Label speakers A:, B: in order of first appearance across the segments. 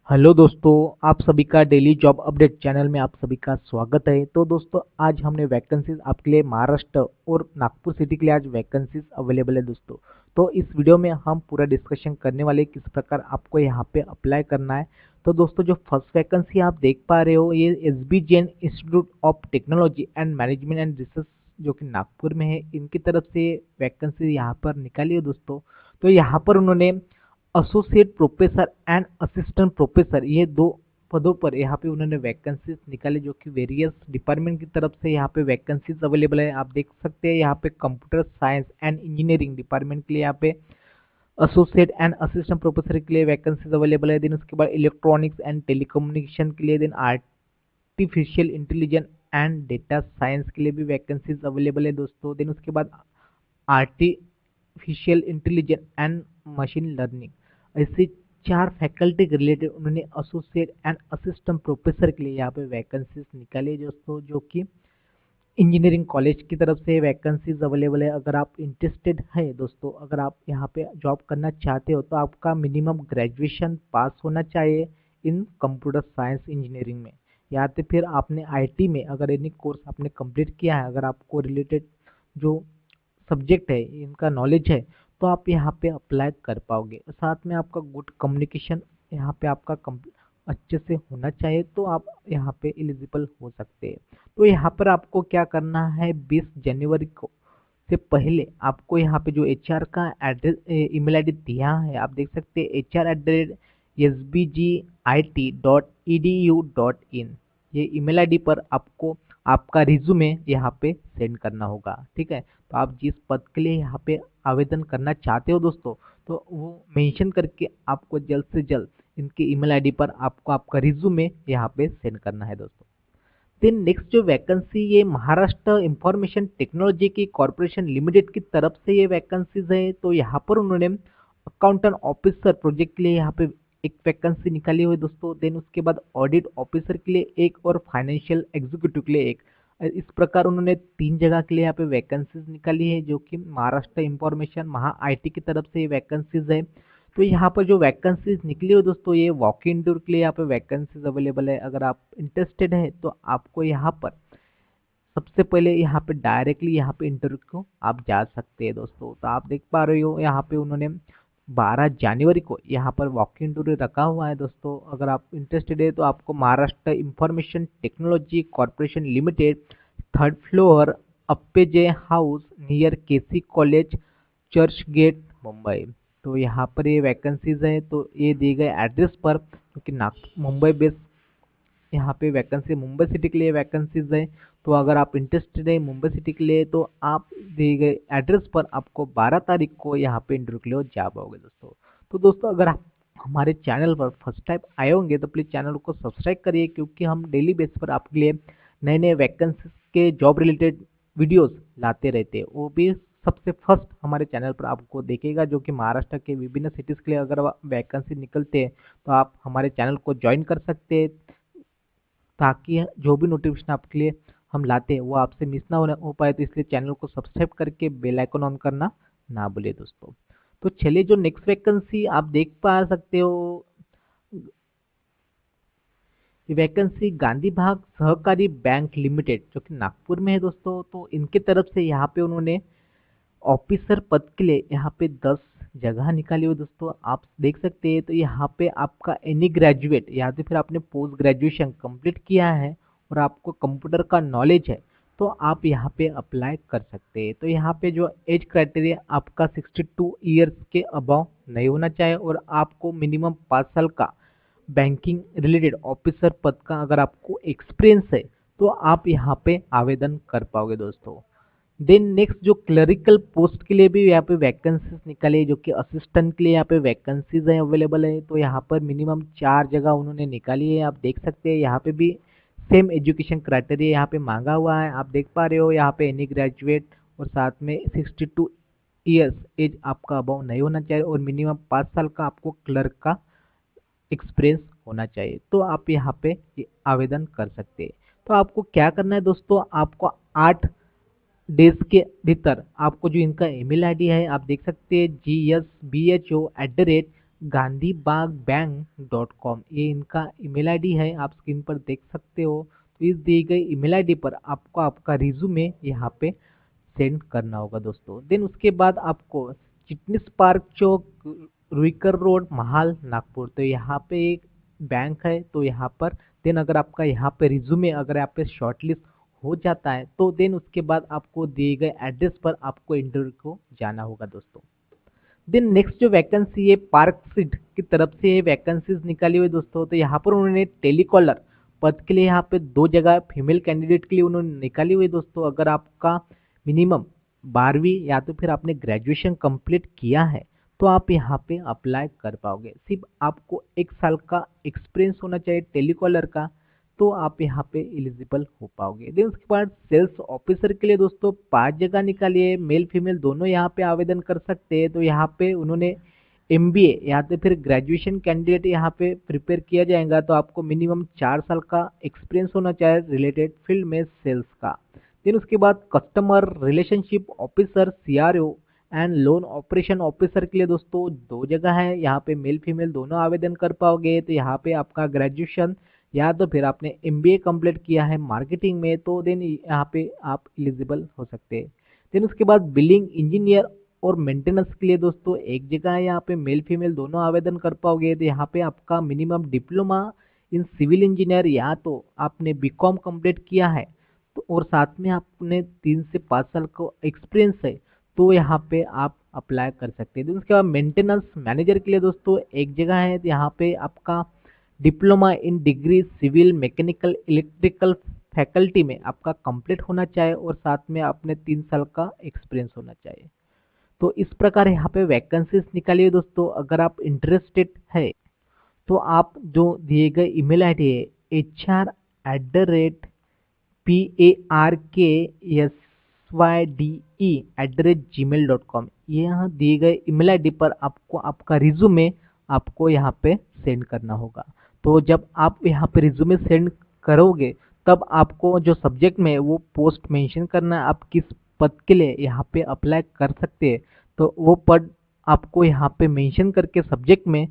A: Hello दोस्तों, आप सभी का डेली जॉब अपडेट चैनल में आप सभी का स्वागत है। तो दोस्तों, आज हमने वैकेंसीज आपके लिए महाराष्ट्र और नागपुर सिटी के लिए आज वैकेंसीज अवेलेबल है दोस्तों। तो इस वीडियो में हम पूरा डिस्कशन करने वाले किस प्रकार आपको यहाँ पे अप्लाई करना है। तो दोस्तों, जो फर्स्ट वैकेंसी आप देख पा रहे हो ये SB Jain institute of technology and management and research जो कि नागपुर में है, इनकी तरफ से वैकेंसी यहाँ पर निकाली है दोस्तों। तो यहाँ पर उन्होंने associate professor and assistant professor ये दो पदों पर यहाँ पे उन्होंने वैकेंसीज निकाले, जो कि वेरियस डिपार्टमेंट की तरफ से यहाँ पे वैकेंसीज अवेलेबल है। आप देख सकते हैं यहाँ पे computer science and engineering department के लिए यहाँ पे एसोसिएट एंड असिस्टेंट प्रोफेसर के लिए वैकेंसीज अवेलेबल है। देन उसके बाद इलेक्ट्रॉनिक्स एंड टेलीकम्युनिकेशन के लिए, then artificial intelligence and data science के लिए भी वैकेंसीज अवेलेबल है दोस्तों। देन उसके बाद artificial intelligence and machine learning, ऐसे चार फैकल्टी के रिलेटेड उन्होंने एसोसिएट एंड असिस्टेंट प्रोफेसर के लिए यहाँ पे वैकेंसीज निकाली है दोस्तों, जो कि इंजीनियरिंग कॉलेज की तरफ से वैकेंसीज अवेलेबल है। अगर आप इंटरेस्टेड है दोस्तों, अगर आप यहाँ पे जॉब करना चाहते हो तो आपका मिनिमम ग्रेजुएशन पास होना चाहिए इन कंप्यूटर साइंस इंजीनियरिंग में, या तो फिर आपने आईटी में अगर एनी कोर्स आपने कंप्लीट किया है, अगर आपको रिलेटेड जो सब्जेक्ट है इनका नॉलेज है, तो आप यहाँ पे अप्लाई कर पाओगे। साथ में आपका गुड कम्युनिकेशन यहाँ पे आपका अच्छे से होना चाहिए, तो आप यहाँ पे एलिजिबल हो सकते हैं। तो यहाँ पर आपको क्या करना है, 20 जनवरी को से पहले आपको यहाँ पे जो HR का एड्रेस ईमेल आईडी दिया है, आप देख सकते हैं HR@sbgit.edu.in, ये ईमेल आईडी पर आपको आपका रिज्यूमे यहाँ पे सेंड करना होगा। ठीक है, तो आप जिस पद के लिए यहाँ पे आवेदन करना चाहते हो दोस्तों, तो वो मेंशन करके आपको जल्द से जल्द इनके ईमेल आईडी पर आपको आपका रिज्यूमे यहाँ पे सेंड करना है दोस्तों। देन नेक्स्ट जो वैकेंसी ये महाराष्ट्र इंफॉर्मेशन टेक्नोलॉजी की कॉरपोरेशन लिमिटेड की तरफ से ये वैकेंसीज है। तो यहाँ पर उन्होंने अकाउंटेंट ऑफिसर प्रोजेक्ट के लिए यहाँ पे एक वैकेंसी निकाली हुई है दोस्तों। देन उसके बाद ऑडिट ऑफिसर के लिए एक और फाइनेंशियल एग्जीक्यूटिव के लिए एक, इस प्रकार उन्होंने 3 जगह के लिए यहाँ पे वैकेंसीज निकाली है, जो कि महाराष्ट्र इंफॉर्मेशन महा IT की तरफ से ये वैकेंसीज है। तो यहाँ पर जो वैकेंसीज निकली हो दोस्तों, ये वॉक इन टूर के लिए यहाँ पे वैकेंसीज अवेलेबल है। अगर आप इंटरेस्टेड है तो आपको यहाँ पर सबसे पहले यहाँ पे डायरेक्टली यहाँ पे इंटरव्यू को आप जा सकते हैं दोस्तों। तो आप देख पा रहे हो यहाँ पे उन्होंने 12 जनवरी को यहाँ पर वॉक इन टूर रखा हुआ है दोस्तों। अगर आप इंटरेस्टेड है तो आपको Maharashtra information technology corporation limited, 3rd floor, Apeejay house near KC college, Churchgate, Mumbai. तो यहाँ पर ये वैकेंसीज है, तो ये दिए गए एड्रेस पर, क्योंकि मुंबई बेस यहाँ पे वैकेंसी मुंबई सिटी के लिए वैकेंसीज है। तो अगर आप इंटरेस्टेड है मुंबई सिटी के लिए, तो आप दिए गए एड्रेस पर आपको 12 तारीख को यहाँ पे इंटरव्यू के लिए जा पाओगे दोस्तों। तो दोस्तों, अगर आप हमारे चैनल पर फर्स्ट टाइम आए होंगे तो प्लीज़ चैनल को सब्सक्राइब करिए, क्योंकि हम डेली बेस पर आपके लिए नए नए वैकेंसीज के जॉब रिलेटेड वीडियोस लाते रहते हैं। वो भी सबसे फर्स्ट हमारे चैनल पर आपको देखेगा, जो कि महाराष्ट्र के विभिन्न सिटीज़ के लिए अगर वैकेंसी निकलते हैं तो आप हमारे चैनल को ज्वाइन कर सकते हैं, ताकि जो भी नोटिफिकेशन आपके लिए हम लाते हैं वो आपसे मिस ना हो पाए। तो इसलिए चैनल को सब्सक्राइब करके बेल आइकन ऑन करना ना भूले दोस्तों। तो चलिए, जो नेक्स्ट वैकेंसी आप देख पा सकते हो, ये वैकेंसी गांधी भाग सहकारी बैंक लिमिटेड जो कि नागपुर में है दोस्तों। तो इनके तरफ से यहाँ पे उन्होंने ऑफिसर पद के लिए यहाँ पे 10 जगह निकाली हुई दोस्तों, आप देख सकते हैं। तो यहाँ पे आपका एनी ग्रेजुएट या तो फिर आपने पोस्ट ग्रेजुएशन कंप्लीट किया है और आपको कंप्यूटर का नॉलेज है, तो आप यहाँ पे अप्लाई कर सकते हैं। तो यहाँ पे जो एज क्राइटेरिया आपका 62 ईयर्स के अबव नहीं होना चाहिए, और आपको मिनिमम 5 साल का बैंकिंग रिलेटेड ऑफिसर पद का अगर आपको एक्सपीरियंस है, तो आप यहाँ पे आवेदन कर पाओगे दोस्तों। देन नेक्स्ट जो क्लरिकल पोस्ट के लिए भी यहाँ पे वैकेंसीज निकाली है, जो कि असिस्टेंट के लिए यहाँ पे वैकेंसीज है अवेलेबल है। तो यहाँ पर मिनिमम 4 जगह उन्होंने निकाली है, आप देख सकते हैं। यहाँ पे भी सेम एजुकेशन क्राइटेरिया यहाँ पे मांगा हुआ है, आप देख पा रहे हो। यहाँ पे एनी ग्रेजुएट और साथ में 62 ईयर्स एज आपका अबाउ नहीं होना चाहिए, और मिनिमम 5 साल का आपको क्लर्क का एक्सपीरियंस होना चाहिए, तो आप यहाँ पे आवेदन कर सकते हैं। तो आपको क्या करना है दोस्तों, आपको 8 डेज के भीतर आपको जो इनका ईमेल आईडी है, आप देख सकते हैं GSBHO@ gandhibagbank.com, ये इनका ईमेल आईडी है, आप स्क्रीन पर देख सकते हो। तो इस दी गई ईमेल आईडी पर आपको आपका रिज्यूमे यहाँ पे सेंड करना होगा दोस्तों। देन उसके बाद आपको चिटनिस पार्क चौक, रुईकर रोड, महाल, नागपुर, तो यहाँ पे एक बैंक है, तो यहाँ पर देन अगर आपका यहाँ पे रिज्यूमे अगर आप पे शॉर्टलिस्ट हो जाता है तो देन उसके बाद आपको दिए गए एड्रेस पर आपको इंटरव्यू को जाना होगा दोस्तों। देन नेक्स्ट जो वैकेंसी है पार्कसीड की तरफ से ये वैकेंसीज निकाली हुई दोस्तों। तो यहाँ पर उन्होंने टेलीकॉलर पद के लिए यहाँ पे 2 जगह फीमेल कैंडिडेट के लिए उन्होंने निकाली हुई दोस्तों। अगर आपका मिनिमम 12वीं या तो फिर आपने ग्रेजुएशन कंप्लीट किया है तो आप यहाँ पे अप्लाई कर पाओगे। सिर्फ आपको 1 साल का एक्सपीरियंस होना चाहिए टेलीकॉलर का, तो आप यहाँ पे एलिजिबल हो पाओगे। देन उसके बाद सेल्स ऑफिसर के लिए दोस्तों 5 जगह निकाली है, मेल फीमेल दोनों यहाँ पे आवेदन कर सकते हैं। तो यहाँ पे उन्होंने एमबीए या तो फिर ग्रेजुएशन कैंडिडेट यहाँ पे प्रिपेयर किया जाएगा, तो आपको मिनिमम 4 साल का एक्सपीरियंस होना चाहिए रिलेटेड फील्ड में सेल्स का। देन उसके बाद customer relationship officer CRO and loan operation officer के लिए दोस्तों 2 जगह है, यहाँ पे मेल फीमेल दोनों आवेदन कर पाओगे। तो यहाँ पे आपका ग्रेजुएशन या तो फिर आपने एमबीए कंप्लीट किया है मार्केटिंग में, तो देन यहाँ पे आप एलिजिबल हो सकते हैं। देन उसके बाद बिलिंग इंजीनियर और मेंटेनेंस के लिए दोस्तों 1 जगह है, यहाँ पे मेल फीमेल दोनों आवेदन कर पाओगे। तो यहाँ पे आपका minimum diploma in civil engineer या तो आपने बीकॉम कंप्लीट किया है तो और साथ में आपने 3 से 5 साल का एक्सपीरियंस है, तो यहाँ पे आप अप्लाई कर सकते हैं। उसके बाद मेंटेनेंस मैनेजर के लिए दोस्तों 1 जगह है, तो यहाँ पे आपका diploma in degree civil mechanical electrical faculty में आपका कंप्लीट होना चाहिए और साथ में आपने 3 साल का एक्सपीरियंस होना चाहिए। तो इस प्रकार यहाँ पे वैकेंसीज निकाली है दोस्तों। अगर आप इंटरेस्टेड है तो आप जो दिए गए ईमेल आईडी है hr@parksydE@gmail.com, यहाँ दिए गए ईमेल आईडी पर आपको आपका रिज्यूमे आपको यहाँ पे सेंड करना होगा। तो जब आप यहाँ पे रिज्यूमे सेंड करोगे तब आपको जो सब्जेक्ट में वो पोस्ट मेंशन करना है, आप किस पद के लिए यहाँ पे अप्लाई कर सकते हैं, तो वो पद आपको यहाँ पे मेंशन करके सब्जेक्ट में,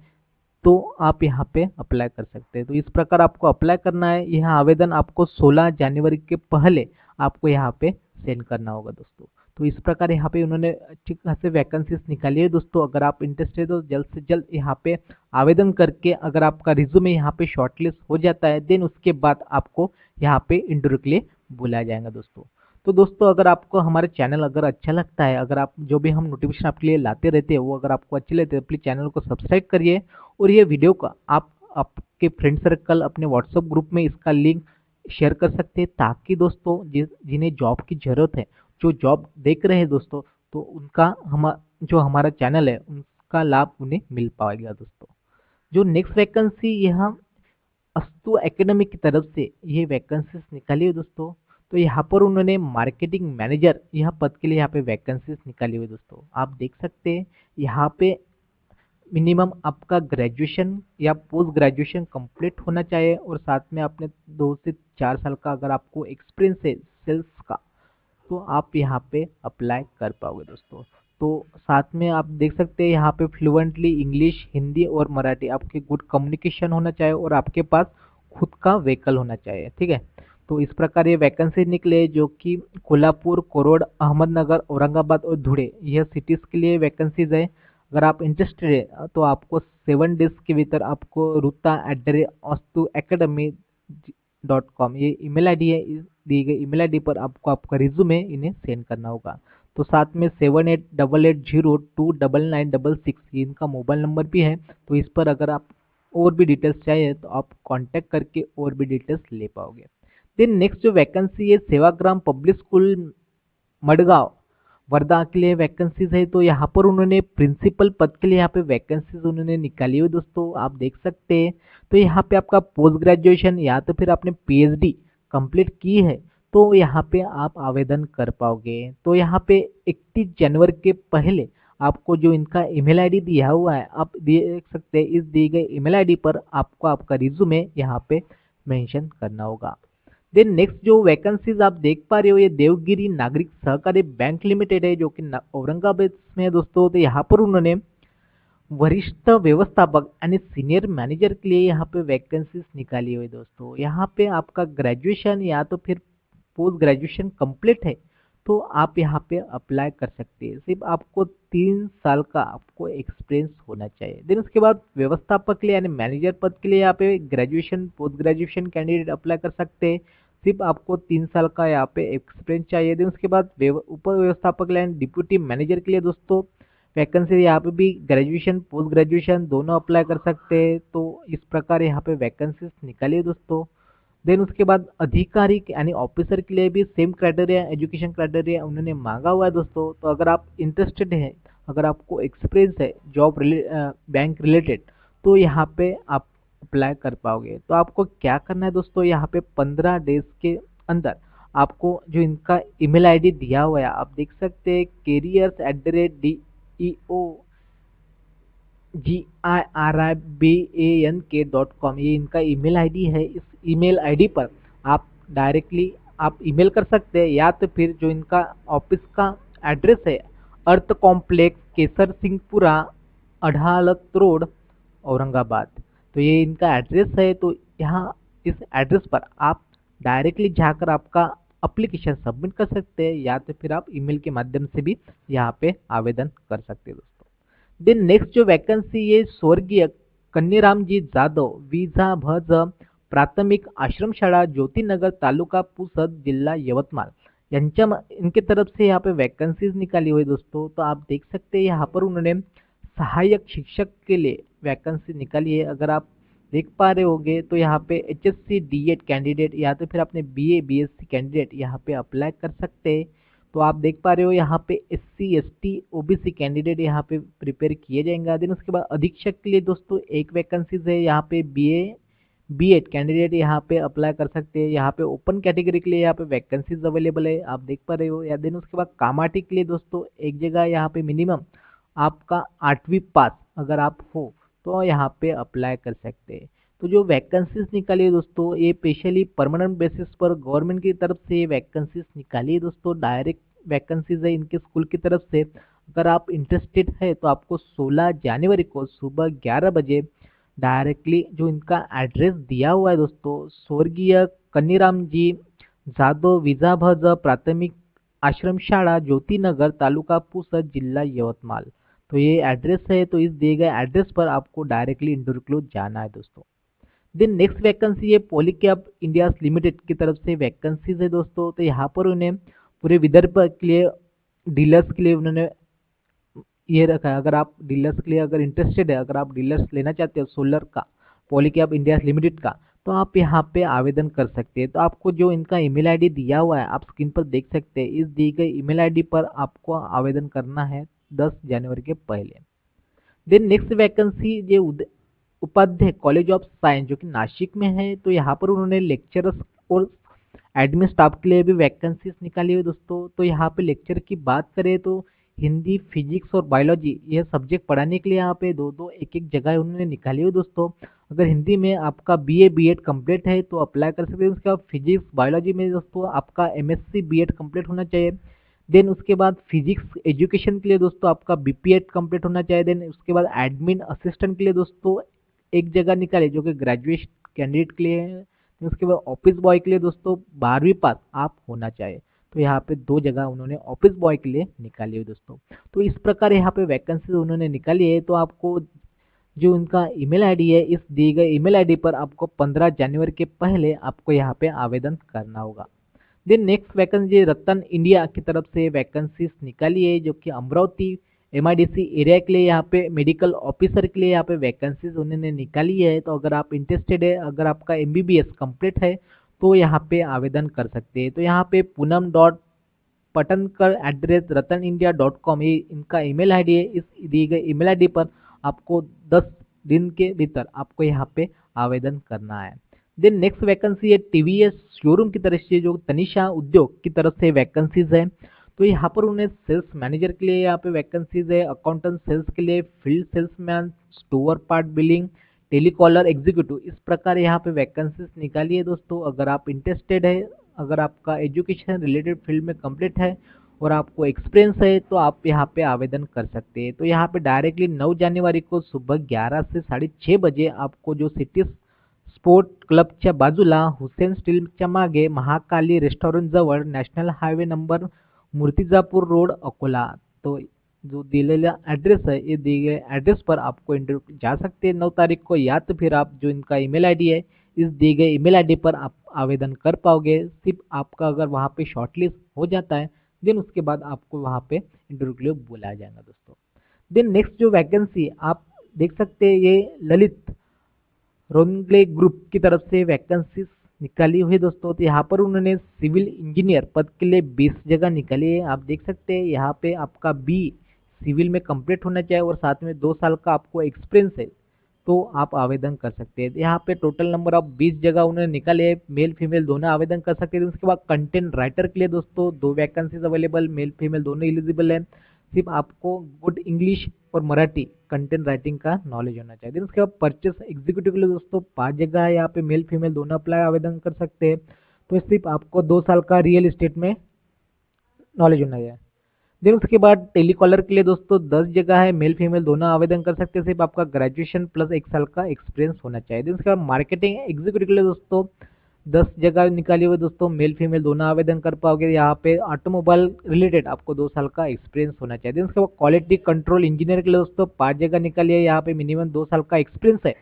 A: तो आप यहाँ पे अप्लाई कर सकते हैं। तो इस प्रकार आपको अप्लाई करना है। यह आवेदन आपको 16 जनवरी के पहले आपको यहाँ पे सेंड करना होगा दोस्तों। तो इस प्रकार यहाँ पे उन्होंने अच्छी खासी वैकेंसीज निकाली है दोस्तों। अगर आप इंटरेस्टेड हो जल्द से जल्द यहाँ पे आवेदन करके अगर आपका रिज्यूमे यहाँ पे शॉर्टलिस्ट हो जाता है देन उसके बाद आपको यहाँ पे इंटरव्यू के लिए बुलाया जाएगा दोस्तों। तो दोस्तों अगर आपको हमारा चैनल अगर अच्छा लगता है, अगर आप जो भी हम नोटिफिकेशन आपके लिए लाते रहते हैं वो अगर आपको अच्छे लगते हैं, प्लीज़ चैनल को सब्सक्राइब करिए और ये वीडियो का आप आपके फ्रेंड सर्कल अपने व्हाट्सएप ग्रुप में इसका लिंक शेयर कर सकते हैं, ताकि दोस्तों जिन्हें जॉब की ज़रूरत है, जो जॉब देख रहे हैं दोस्तों, तो उनका जो हमारा चैनल है उनका लाभ उन्हें मिल पाएगा दोस्तों। जो नेक्स्ट वैकेंसी यहाँ अस्तु एकेडमी की तरफ से ये वैकेंसीज निकाली है दोस्तों। तो यहाँ पर उन्होंने मार्केटिंग मैनेजर यह पद के लिए यहाँ पे वैकेंसीज निकाली हुई दोस्तों। आप देख सकते हैं यहाँ पे मिनिमम आपका ग्रेजुएशन या पोस्ट ग्रेजुएशन कंप्लीट होना चाहिए और साथ में आपने 2 से 4 साल का अगर आपको एक्सपीरियंस है सेल्स का, तो आप यहाँ पे अप्लाई कर पाओगे दोस्तों। तो साथ में आप देख सकते हैं यहाँ पे फ्लुएंटली इंग्लिश, हिंदी और मराठी आपके गुड कम्युनिकेशन होना चाहिए और आपके पास खुद का व्हीकल होना चाहिए, ठीक है। तो इस प्रकार ये वैकेंसी निकले जो कि कोल्हापुर, कोरोड, अहमदनगर, औरंगाबाद और धुळे यह सिटीज़ के लिए वैकेंसीज है। अगर आप इंटरेस्टेड है तो आपको 7 डेज के भीतर आपको ruta@astuacademy.com ये ईमेल आईडी है, इस दी गई ईमेल आईडी पर आपको आपका रिज्यूमे इन्हें सेंड करना होगा। तो साथ में 7888029966 ये इनका मोबाइल नंबर भी है। तो इस पर अगर आप और भी डिटेल्स चाहिए तो आप कांटेक्ट करके और भी डिटेल्स ले पाओगे। देन नेक्स्ट जो वैकेंसी है सेवाग्राम पब्लिक स्कूल मडगांव वर्धा के लिए वैकेंसीज है। तो यहाँ पर उन्होंने प्रिंसिपल पद के लिए यहाँ पे वैकेंसीज उन्होंने निकाली हुई दोस्तों, आप देख सकते हैं। तो यहाँ पे आपका पोस्ट ग्रेजुएशन या तो फिर आपने पीएचडी कंप्लीट की है तो यहाँ पे आप आवेदन कर पाओगे। तो यहाँ पे 31 जनवरी के पहले आपको जो इनका ईमेल आईडी दिया हुआ है आप देख सकते हैं, इस दी गई ईमेल आईडी पर आपको आपका रिज्यूमे यहाँ पे मेंशन करना होगा। देन नेक्स्ट जो वैकेंसीज आप देख पा रहे हो ये देवगिरी नागरिक सहकारी बैंक लिमिटेड है जो कि औरंगाबाद में है दोस्तों। तो यहाँ पर उन्होंने वरिष्ठ व्यवस्थापक यानी सीनियर मैनेजर के लिए यहाँ पे वैकेंसीज निकाली हुई दोस्तों। यहाँ पे आपका ग्रेजुएशन या तो फिर पोस्ट ग्रेजुएशन कंप्लीट है तो आप यहाँ पे अप्लाई कर सकते हैं। सिर्फ आपको 3 साल का आपको एक्सपीरियंस होना चाहिए। देन उसके बाद व्यवस्थापक के लिए यानी मैनेजर पद के लिए यहाँ पे graduation post graduation candidate apply कर सकते हैं। सिर्फ आपको 3 साल का यहाँ पे एक्सपीरियंस चाहिए। देन उसके बाद उप व्यवस्थापक लाइन डिप्यूटी मैनेजर के लिए दोस्तों वैकेंसी यहाँ पे भी ग्रेजुएशन पोस्ट ग्रेजुएशन दोनों अप्लाई कर सकते हैं। तो इस प्रकार यहाँ पे वैकेंसीज निकाली है दोस्तों। देन उसके बाद अधिकारी यानी ऑफिसर के लिए भी सेम क्राइटेरिया एजुकेशन क्राइटेरिया उन्होंने मांगा हुआ है दोस्तों। तो अगर आप इंटरेस्टेड हैं, अगर आपको एक्सपीरियंस है जॉब बैंक रिलेटेड, तो यहाँ पे आप अप्लाई कर पाओगे। तो आपको क्या करना है दोस्तों, यहाँ पे 15 डेज के अंदर आपको जो इनका ईमेल आईडी दिया हुआ है आप देख सकते हैं, careers@DEOGIRIBANK.com, ये इनका ईमेल आईडी है। इस ईमेल आईडी पर आप डायरेक्टली आप ईमेल कर सकते हैं, या तो फिर जो इनका ऑफिस का एड्रेस है अर्थ कॉम्प्लेक्स केसर सिंहपुरा अढ़ालत रोड औरंगाबाद, तो ये इनका एड्रेस है। तो यहाँ इस एड्रेस पर आप डायरेक्टली जाकर आपका अप्लीकेशन सबमिट कर सकते हैं, या तो फिर आप ईमेल के माध्यम से भी यहाँ पे आवेदन कर सकते हैं दोस्तों। देन नेक्स्ट जो वैकेंसी ये स्वर्गीय कन्नीराम जी जाधव विजा भज प्राथमिक आश्रमशाळा ज्योतिनगर तालुका पुसद जिल्हा यवतमाळ यांच्या इनके तरफ से यहाँ पे वैकेंसीज निकाली हुई दोस्तों। तो आप देख सकते हैं यहाँ पर उन्होंने सहायक शिक्षक के लिए वैकेंसी निकाली है। अगर आप देख पा रहे होंगे तो यहाँ पे HSC D.Ed कैंडिडेट या तो फिर अपने BA BSc कैंडिडेट यहाँ पे अप्लाई कर सकते हैं। तो आप देख पा रहे हो यहाँ पे SC ST OBC कैंडिडेट यहाँ पे प्रिपेयर किए जाएंगे। देन उसके बाद अधीक्षक के लिए दोस्तों एक वैकेंसीज है, यहाँ पे BA B.Ed कैंडिडेट यहाँ पे अप्लाई कर सकते हैं। यहाँ पे ओपन कैटेगरी के लिए यहाँ पे वैकेंसीज अवेलेबल है, आप देख पा रहे हो। या देन उसके बाद कामाटी के लिए दोस्तों एक जगह यहाँ पे मिनिमम आपका 8वीं पास अगर आप हो तो यहाँ पे अप्लाई कर सकते हैं। तो जो वैकेंसीज निकाली है दोस्तों ये स्पेशली परमानेंट बेसिस पर गवर्नमेंट की तरफ से वैकेंसीज निकाली है दोस्तों। डायरेक्ट वैकेंसीज है इनके स्कूल की तरफ से। अगर आप इंटरेस्टेड है तो आपको 16 जनवरी को सुबह 11 बजे डायरेक्टली जो इनका एड्रेस दिया हुआ है दोस्तों, स्वर्गीय कन्नीराम जी जाधव विजाभज प्राथमिक आश्रमशाळा ज्योतिनगर तालुका पुसद जिला यवतमाल, तो ये एड्रेस है। तो इस दिए गए एड्रेस पर आपको डायरेक्टली इंटरव्यू के लिए जाना है दोस्तों। देन नेक्स्ट वैकेंसी है पॉलीकैब इंडिया लिमिटेड की तरफ से वैकेंसीज है दोस्तों। तो यहाँ पर उन्हें पूरे विदर्भ के लिए डीलर्स के लिए उन्होंने ये रखा है। अगर आप डीलर्स के लिए अगर इंटरेस्टेड है, अगर आप डीलर्स लेना चाहते हो सोलर का पॉलीकैब इंडिया लिमिटेड का, तो आप यहाँ पे आवेदन कर सकते हैं। तो आपको जो इनका ईमेल आईडी दिया हुआ है आप स्क्रीन पर देख सकते हैं। इस दी गई ईमेल आईडी पर आपको आवेदन करना है 10 जनवरी के पहले। देन नेक्स्ट वैकेंसी ये उपाध्याय कॉलेज ऑफ साइंस जो कि नासिक में है। तो यहाँ पर उन्होंने लेक्चरर्स और एडमिन स्टाफ के लिए भी वैकेंसीज निकाली हुई दोस्तों। तो यहाँ पे लेक्चर की बात करें तो हिंदी फिजिक्स और बायोलॉजी यह सब्जेक्ट पढ़ाने के लिए यहाँ पे दो दो एक एक जगह उन्होंने निकाली हुई दोस्तों। अगर हिंदी में आपका BA B.Ed कंप्लीट है तो अप्लाई कर सकते हैं। उसके बाद फिजिक्स बायोलॉजी में दोस्तों आपका MSc B.Ed कंप्लीट होना चाहिए। देन उसके बाद फिजिक्स एजुकेशन के लिए दोस्तों आपका BPEd कंप्लीट होना चाहिए। देन उसके बाद एडमिन असिस्टेंट के लिए दोस्तों एक जगह निकाले जो कि ग्रेजुएट कैंडिडेट के लिए है। उसके बाद ऑफिस बॉय के लिए दोस्तों 12वीं पास आप होना चाहिए। तो यहाँ पे 2 जगह उन्होंने ऑफिस बॉय के लिए निकाली है दोस्तों। तो इस प्रकार यहाँ पे वैकेंसी उन्होंने निकाली है। तो आपको जो उनका ईमेल आईडी है इस दिए गए ईमेल आईडी पर आपको 15 जनवरी के पहले आपको यहाँ पे आवेदन करना होगा। देन नेक्स्ट वैकेंसी रतन इंडिया की तरफ से वैकेंसीज निकाली है जो कि अमरावती MIDC एरिया के लिए यहाँ पे मेडिकल ऑफिसर के लिए यहाँ पे वैकेंसीज उन्होंने निकाली है। तो अगर आप इंटरेस्टेड है, अगर आपका MBBS कंप्लीट है तो यहाँ पे आवेदन कर सकते हैं। तो यहाँ पे पूनम.पटनकर@रतनइंडिया.com ये इनका ईमेल आईडी है। इस दी गई ईमेल आईडी पर आपको 10 दिन के भीतर आपको यहाँ पे आवेदन करना है। देन नेक्स्ट वैकेंसी है TVS शोरूम की तरफ से जो तनिषा उद्योग की तरफ से वैकेंसीज है। तो यहाँ पर उन्हें सेल्स मैनेजर के लिए यहाँ पे वैकेंसीज है, अकाउंटेंट सेल्स के लिए, field salesman, store part billing, telecaller executive, इस प्रकार यहाँ पे वैकेंसीज निकाली है दोस्तों। अगर आप इंटरेस्टेड है, अगर आपका एजुकेशन रिलेटेड फील्ड में कंप्लीट है और आपको एक्सपीरियंस है तो आप यहाँ पे आवेदन कर सकते हैं। तो यहाँ पे डायरेक्टली 9 जनवरी को सुबह 11 से 6:30 बजे आपको जो सिटी स्पोर्ट क्लबच्या बाजूला हुसेन स्टीलच्या मागे महाकाली रेस्टॉरंट जवळ national highway number Murtizapur road Akola, तो जो दिलेला एड्रेस है ये दिए गए एड्रेस पर आपको इंटरव्यू जा सकते हैं 9 तारीख को, या तो फिर आप जो इनका ईमेल आईडी है इस दिए गए ईमेल आईडी पर आप आवेदन कर पाओगे। सिर्फ आपका अगर वहाँ पे शॉर्टलिस्ट हो जाता है देन उसके बाद आपको वहाँ पे इंटरव्यू के लिए बुलाया जाएगा दोस्तों। देन नेक्स्ट जो वैकेंसी आप देख सकते हैं ये ललित रोनगले ग्रुप की तरफ से वैकेंसीज निकाली हुई दोस्तों। तो यहाँ पर उन्होंने सिविल इंजीनियर पद के लिए 20 जगह निकाली है। आप देख सकते हैं यहाँ पे आपका बी सिविल में कंप्लीट होना चाहिए और साथ में 2 साल का आपको एक्सपीरियंस है तो आप आवेदन कर सकते हैं। यहाँ पे टोटल नंबर ऑफ 20 जगह उन्होंने निकाले हैं, मेल फीमेल दोनों आवेदन कर सकते हैं। उसके बाद कंटेंट राइटर के लिए दोस्तों 2 वैकेंसीज अवेलेबल, मेल फीमेल दोनों एलिजिबल है। सिर्फ आपको गुड इंग्लिश और मराठी कंटेंट राइटिंग का नॉलेज होना चाहिए। उसके बाद परचेस एग्जीक्यूटिव के लिए दोस्तों 5 जगह है, यहाँ पे मेल फीमेल दोनों अप्लाई आवेदन कर सकते हैं। तो सिर्फ आपको 2 साल का रियल एस्टेट में नॉलेज होना चाहिए। देन उसके बाद टेलीकॉलर के लिए दोस्तों 10 जगह है, मेल फीमेल दोनों आवेदन कर सकते हैं। सिर्फ आपका ग्रेजुएशन प्लस 1 साल का एक्सपीरियंस होना चाहिए। देन उसके बाद मार्केटिंग एग्जीक्यूटिव के लिए दोस्तों 10 जगह निकाली हुई दोस्तों, मेल फीमेल दोनों आवेदन कर पाओगे। यहाँ पे ऑटोमोबाइल रिलेटेड आपको 2 साल का एक्सपीरियंस होना चाहिए। उसके बाद क्वालिटी कंट्रोल इंजीनियर के लिए दोस्तों 5 जगह निकाली है, यहाँ पे मिनिमम 2 साल का एक्सपीरियंस है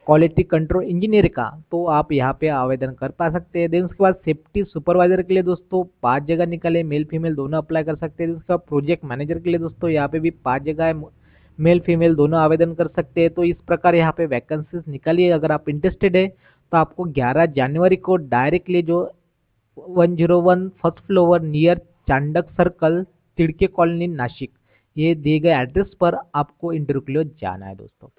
A: क्वालिटी कंट्रोल इंजीनियर का, तो आप यहाँ पे आवेदन कर पा सकते हैं। देन उसके बाद सेफ्टी सुपरवाइजर के लिए दोस्तों 5 जगह निकाले, मेल फीमेल दोनों अप्लाई कर सकते हैं। उसके बाद प्रोजेक्ट मैनेजर के लिए दोस्तों यहाँ पे भी 5 जगह है, मेल फीमेल दोनों आवेदन कर सकते हैं। तो इस प्रकार यहाँ पे वैकेंसीज निकाली है। अगर आप इंटरेस्टेड है तो आपको 11 जनवरी को डायरेक्टली जो 101 first floor near Chandak circle Tidke colony Nashik ये दिए गए एड्रेस पर आपको इंटरव्यू के लिए जाना है दोस्तों।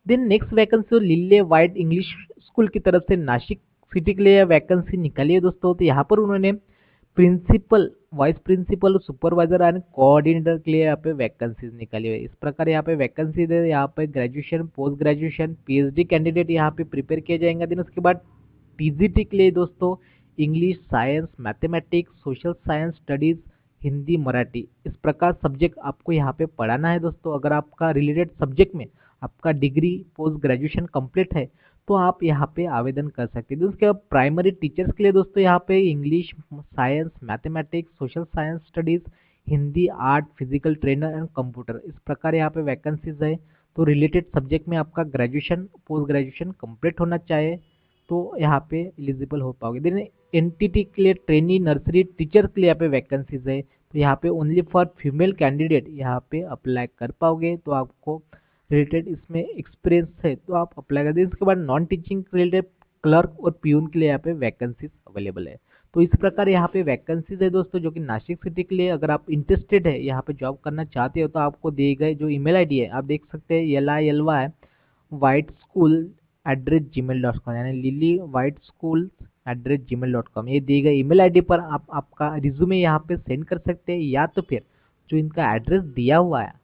A: Then next vacancy lily white English school की तरफ से नासिक सिटी के लिए वैकेंसी निकाली है दोस्तों। तो यहाँ पर उन्होंने principal, vice principal, supervisor and coordinator के लिए यहाँ पे वैकेंसीज निकाली हुई है। इस प्रकार यहाँ पे वैकेंसी है, यहाँ पे graduation, post graduation, PhD candidate यहाँ पे प्रिपेयर किए जाएंगे। देन उसके बाद टीजीटी के लिए दोस्तों English, science, mathematics, social science studies, Hindi, Marathi इस प्रकार सब्जेक्ट आपको यहाँ पे पढ़ाना है दोस्तों। अगर आपका रिलेटेड सब्जेक्ट में आपका डिग्री पोस्ट ग्रेजुएशन कंप्लीट है तो आप यहाँ पे आवेदन कर सकते हैं। उसके बाद प्राइमरी टीचर्स के लिए दोस्तों यहाँ पे English, science, mathematics, social science studies, Hindi, art, physical trainer and computer इस प्रकार यहाँ पे वैकेंसीज है। तो रिलेटेड सब्जेक्ट में आपका ग्रेजुएशन पोस्ट ग्रेजुएशन कंप्लीट होना चाहिए तो यहाँ पे एलिजिबल हो पाओगे। देन एनटीटी के लिए ट्रेनी नर्सरी टीचर के लिए यहाँ पे वैकेंसीज है, तो यहाँ पे ओनली फॉर फीमेल कैंडिडेट यहाँ पे अप्लाई कर पाओगे। तो आपको रिलेटेड इसमें एक्सपीरियंस है तो आप अप्लाई कर दें। इसके बाद नॉन टीचिंग रिलेटेड क्लर्क और पीयून के लिए यहाँ पे वैकेंसीज अवेलेबल है। तो इस प्रकार यहाँ पे वैकेंसीज है दोस्तों जो कि नासिक सिटी के लिए। अगर आप इंटरेस्टेड है यहाँ पे जॉब करना चाहते हो तो आपको दिए गए जो ईमेल आईडी है आप देख सकते हैं LILY वाइट स्कूल @gmail.com यानी लिली वाइट स्कूल @gmail.com ये दिए गए ईमेल आईडी पर आप आपका रिज्यूमे यहाँ पे सेंड कर सकते हैं, या तो फिर जो इनका एड्रेस दिया हुआ है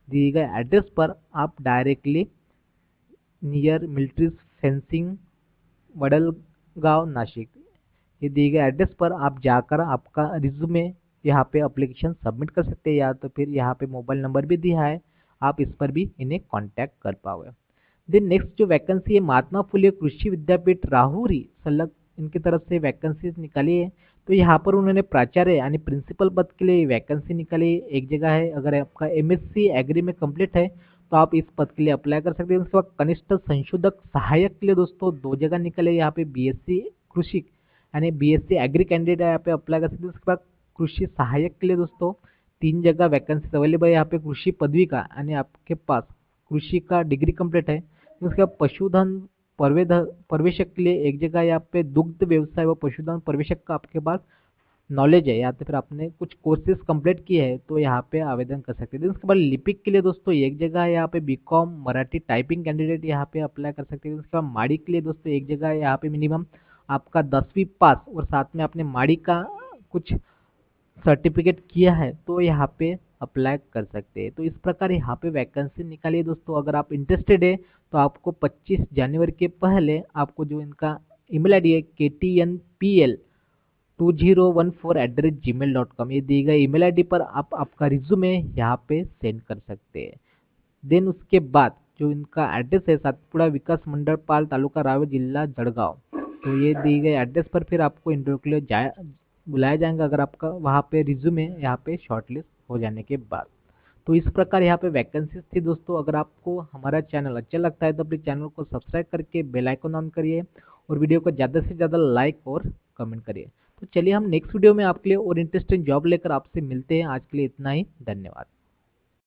A: दिए गए एड्रेस पर आप directly near military fencing Wadalgaon Nashik ये दिए गए एड्रेस पर आप जाकर आपका रिज्यूमे यहाँ पे एप्लीकेशन सबमिट कर सकते हैं, या तो फिर यहाँ पे मोबाइल नंबर भी दिया है आप इस पर भी इन्हें कांटेक्ट कर पाओगे। देन नेक्स्ट जो वैकेंसी है महात्मा फुले कृषि विद्यापीठ राहुरी सलग इनकी तरफ से वैकेंसीज निकाली है। तो यहाँ पर उन्होंने प्राचार्य यानी प्रिंसिपल पद के लिए वैकेंसी निकाली है, एक जगह है। अगर आपका MSc एग्री में कंप्लीट है तो आप इस पद के लिए अप्लाई कर सकते हैं। उसके बाद कनिष्ठ संशोधक सहायक के लिए दोस्तों 2 जगह निकले, यहाँ पे BSc कृषि यानी BSc एग्री कैंडिडेट यहाँ पे अप्लाई कर सकते हैं। उसके बाद कृषि सहायक के लिए दोस्तों 3 जगह वैकेंसी अवेलेबल है, यहाँ पे कृषि पदवी का यानी आपके पास कृषि का डिग्री कंप्लीट है। उसके बाद पशुधन पर्यवेक्षक के लिए 1 जगह, यहाँ पे दुग्ध व्यवसाय व पशुधन पर्यवेक्षक का आपके पास नॉलेज है या तो फिर आपने कुछ कोर्सेज कंप्लीट किए हैं तो यहाँ पे आवेदन कर सकते हैं। उसके बाद लिपिक के लिए दोस्तों 1 जगह है, यहाँ पे BCom मराठी टाइपिंग कैंडिडेट यहाँ पे अप्लाई कर सकते हैं। उसके बाद माड़ी के लिए दोस्तों 1 जगह है, यहाँ पे मिनिमम आपका 10वीं पास और साथ में आपने माड़ी का कुछ सर्टिफिकेट किया है तो यहाँ पे अप्लाई कर सकते हैं। तो इस प्रकार यहाँ पे वैकेंसी निकाली है दोस्तों। अगर आप इंटरेस्टेड है तो आपको 25 जनवरी के पहले आपको जो इनका ईमेल आईडी है KTNPL 2014@gmail.com, ये दी गई ईमेल आईडी पर आप आपका रिज्यूमे यहाँ पे सेंड कर सकते हैं। देन उसके बाद जो इनका एड्रेस है, सातपुड़ा विकास मंडल पाल, तालुका रावे, जिला जळगांव, तो ये दी गई एड्रेस पर फिर आपको इंटरव्यू के लिए बुलाया जाएगा, अगर आपका वहाँ पे रिज्यूमे यहाँ पे शॉर्टलिस्ट हो जाने के बाद। तो इस प्रकार यहाँ पे वैकेंसीज थी दोस्तों। अगर आपको हमारा चैनल अच्छा लगता है तो अपने चैनल को सब्सक्राइब करके बेल आइकन ऑन करिए और वीडियो को ज़्यादा से ज़्यादा लाइक और कमेंट करिए। तो चलिए हम नेक्स्ट वीडियो में आपके लिए और इंटरेस्टिंग जॉब लेकर आपसे मिलते हैं। आज के लिए इतना ही, धन्यवाद।